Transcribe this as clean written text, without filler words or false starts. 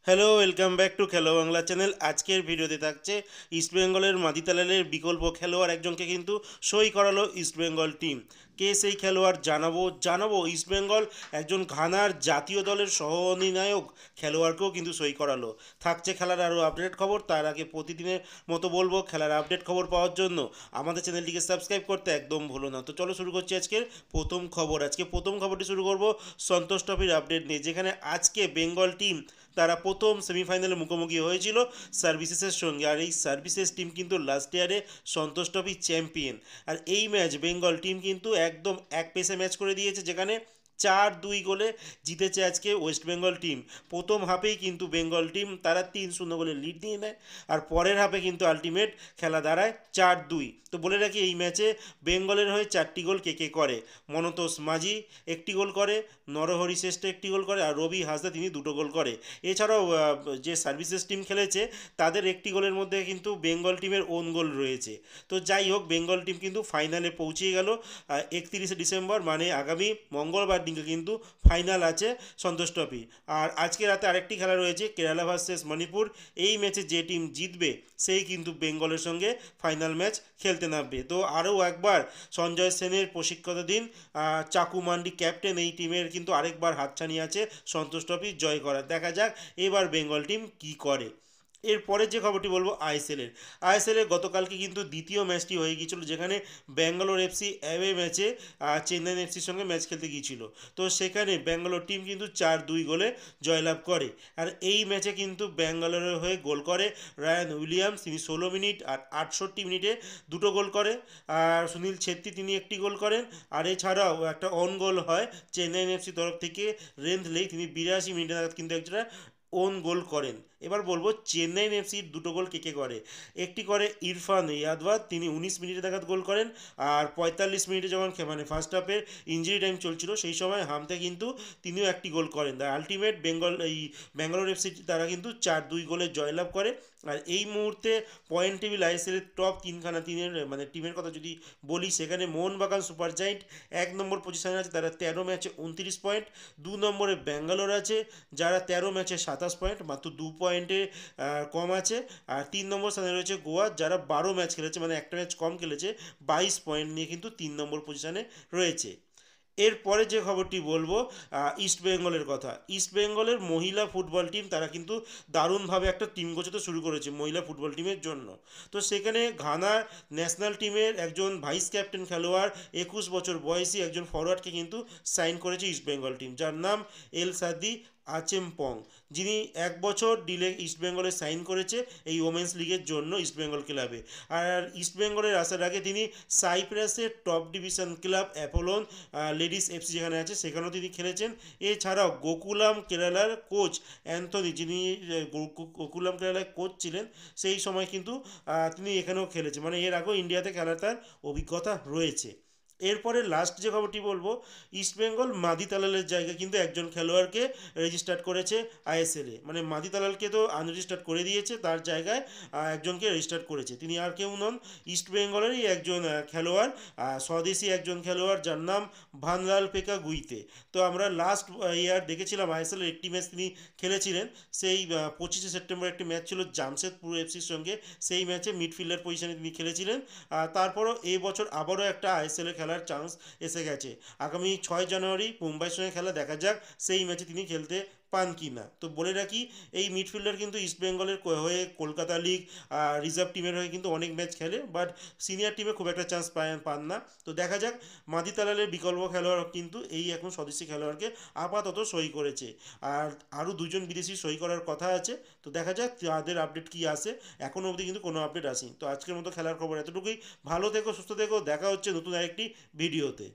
Hello, welcome back to খেলো Bangla channel. আজকের ভিডিওতে থাকছে ইস্টবেঙ্গলের মাদিতালালের বিকল্প খেলোয়াড় একজনকে কিন্তু সই করালো ইস্টবেঙ্গল টিম। কে সেই খেলোয়াড় জানাবো ইস্টবেঙ্গল একজন ঘানার জাতীয় দলের সহ অধিনায়ক খেলোয়াড়কেও কিন্তু সই করালো। থাকছে খেলার আরও আপডেট খবর। তার আগে প্রতিদিনের মতো বলবো, খেলার আপডেট খবর পাওয়ার জন্য আমাদের চ্যানেলটিকে সাবস্ক্রাইব করতে একদম ভুলো না। তো চলো শুরু করছি আজকের প্রথম খবর। আজকে প্রথম খবরটি শুরু করব সন্তোষ ট্রফির আপডেট নিয়ে, যেখানে আজকে বেঙ্গল টিম তারা প্রথম সেমিফাইনালে মুখোমুখি হয়েছিল সার্ভিসেসের সঙ্গে। আর এই সার্ভিসেস টিম কিন্তু লাস্ট ইয়ারে সন্তোষ ট্রফি চ্যাম্পিয়ন। আর এই ম্যাচ বেঙ্গল টিম কিন্তু একদম এক পেসে ম্যাচ করে দিয়েছে, যেখানে 4-2 গোলে জিতেছে আজকে ওয়েস্ট বেঙ্গল টিম। প্রথম হাফেই কিন্তু বেঙ্গল টিম তারা 3-0 গোলে লিড নিয়ে নেয়, আর পরের হাফে কিন্তু আলটিমেট খেলা দাঁড়ায় 4-2। তো বলে রাখি, এই ম্যাচে বেঙ্গলের হয়ে 4টি গোল কে কে করে: মনতোষ মাঝি একটি গোল করে, নরহরি শ্রেষ্ঠ একটি গোল করে, আর রবি হাসদা তিনি দুটো গোল করে। এছাড়াও যে সার্ভিসেস টিম খেলেছে তাদের একটি গোলের মধ্যে কিন্তু বেঙ্গল টিমের ওন গোল রয়েছে। তো যাই হোক, বেঙ্গল টিম কিন্তু ফাইনালে পৌঁছে গেল 31শে ডিসেম্বর, মানে আগামী মঙ্গলবার দিনকে কিন্তু ফাইনাল আছে সন্তোষ ট্রফি। আর আজকে রাতে আরেকটি খেলা রয়েছে, কেরালা ভার্সেস মণিপুর। এই ম্যাচে যে টিম জিতবে সেই কিন্তু বেঙ্গলের সঙ্গে ফাইনাল ম্যাচ খেলতে নামবে। তো আরও একবার সঞ্জয় সেনের প্রশিক্ষণাধীন চাকু মান্ডি ক্যাপ্টেন এই টিমের কিন্তু আরেকবার হাতছানি আছে সন্তোষ ট্রফি জয় করার। দেখা যাক এবার বেঙ্গল টিম কি করে। এরপরে যে খবরটি বলবো আইএসএলের গতকালকে কিন্তু দ্বিতীয় ম্যাচটি হয়ে গিয়েছিল, যেখানে ব্যাঙ্গালোর এফসি অ্যাওয়ে ম্যাচে চেন্নাই এফসির সঙ্গে ম্যাচ খেলতে গিয়েছিল। তো সেখানে ব্যাঙ্গালোর টিম কিন্তু 4-2 গোলে জয়লাভ করে। আর এই ম্যাচে কিন্তু ব্যাঙ্গালোরের হয়ে গোল করে রায়ান উইলিয়ামস, তিনি 16 মিনিট আর 68 মিনিটে দুটো গোল করে। আর সুনীল ছেত্রী তিনি একটি গোল করেন। আর এছাড়াও একটা অন গোল হয় চেন্নাই এফসি তরফ থেকে, রেন্থলেই তিনি 82 মিনিটে নাগাদ কিন্তু একটা ওন গোল করেন। এবার বলবো চেন্নাই এফসির দুটো গোল কে কে করে। একটি করে ইরফান ইয়াদওয়াত, তিনি 19 মিনিটে নাগাদ গোল করেন। আর 45 মিনিটে যখন মানে ফার্স্ট হাফের ইঞ্জুরি টাইম চলছিল সেই সময় হামতে কিন্তু তিনিও একটি গোল করেন। আলটিমেট ব্যাঙ্গালোর এফসি তারা কিন্তু 4-2 গোলে জয়লাভ করে। আর এই মুহূর্তে পয়েন্ট টেবিল আইএসএলের টপ তিনখানা মানে টিমের কথা যদি বলি, সেখানে মোহনবাগান সুপার জায়েন্ট 1 নম্বর পজিশনে আছে, তারা 13 ম্যাচে 29 পয়েন্ট। 2 নম্বরে ব্যাঙ্গালোর আছে, যারা 13 ম্যাচে 27 পয়েন্ট, মাত্র 2 পয়েন্টে কম আছে। আর 3 নম্বর স্থানে রয়েছে গোয়া, যারা 12 ম্যাচ খেলেছে, মানে একটা ম্যাচ কম খেলেছে, 22 পয়েন্ট নিয়ে কিন্তু 3 নম্বর পজিশনে রয়েছে। এরপরে যে খবরটি বলবো ইস্ট বেঙ্গলের কথা। ইস্ট বেঙ্গলের মহিলা ফুটবল টিম তারা কিন্তু দারুণভাবে একটা টিম গোছাতে শুরু করেছে মহিলা ফুটবল টিমের জন্য। তো সেখানে ঘানা ন্যাশনাল টিমের একজন ভাইস ক্যাপ্টেন খেলোয়াড়, 21 বছর বয়সী একজন ফরওয়ার্ডকে কিন্তু সাইন করেছে ইস্ট বেঙ্গল টিম, যার নাম এল সাদি আচেমপং, যিনি 1 বছর ডিলে ইস্টবেঙ্গলে সাইন করেছে এই ওমেন্স লিগের জন্য ইস্টবেঙ্গল ক্লাবে। আর ইস্টবেঙ্গলের আসার আগে তিনি সাইপ্রাসের top division club Apollon Ladies FC যেখানে আছে সেখানেও তিনি খেলেছেন। এছাড়াও গোকুলাম কেরালার কোচ অ্যান্থনি, যিনি গোকুলাম কেরালার কোচ ছিলেন সেই সময় কিন্তু তিনি এখানেও খেলেছেন, মানে এর আগেও ইন্ডিয়াতে খেলার তার অভিজ্ঞতা রয়েছে। এরপরে লাস্ট যে খবরটি বলবো, ইস্টবেঙ্গল মাদি তালালের জায়গায় কিন্তু একজন খেলোয়াড়কে রেজিস্টার্ড করেছে আইএসএলে, মানে মাদি তালালকে তো আনরেজিস্টার্ড করে দিয়েছে, তার জায়গায় একজনকে রেজিস্টার্ড করেছে। তিনি আর কেউ নন, ইস্টবেঙ্গলেরই একজন খেলোয়াড়, স্বদেশি একজন খেলোয়াড়, যার নাম ভানলাল পেকা গুইতে। তো আমরা লাস্ট ইয়ার দেখেছিলাম আইএসএলের একটি ম্যাচ তিনি খেলেছিলেন, সেই 25শে সেপ্টেম্বর একটি ম্যাচ ছিল জামশেদপুর এফসির সঙ্গে, সেই ম্যাচে মিডফিল্ডার পজিশনে তিনি খেলেছিলেন। তারপরও এই বছর আবারও একটা আইএসএলে খেলার চান্স এসে গেছে। আগামী 6 জানুয়ারি মুম্বাইয়ের সঙ্গে খেলা, দেখা যাক সেই ম্যাচে তিনি খেলতে পান কি না। তো বলে রাখি, এই মিডফিল্ডার কিন্তু ইস্টবেঙ্গলের হয়ে কলকাতা লিগ রিজার্ভ টিমের হয়ে কিন্তু অনেক ম্যাচ খেলে, বাট সিনিয়র টিমে খুব একটা চান্স পান না। তো দেখা যাক, মাদি তালালের বিকল্প খেলোয়াড় কিন্তু এই এখন স্বদেশি খেলোয়াড়কে আপাতত সই করেছে। আর আরও দুজন বিদেশি সই করার কথা আছে। তো দেখা যাক তাদের আপডেট কি আসে। এখনও অবধি কিন্তু কোনো আপডেট আসেনি। তো আজকের মতো খেলার খবর এতটুকুই। ভালো থেকো, সুস্থ থেকো, দেখা হচ্ছে নতুন আরেকটি ভিডিওতে।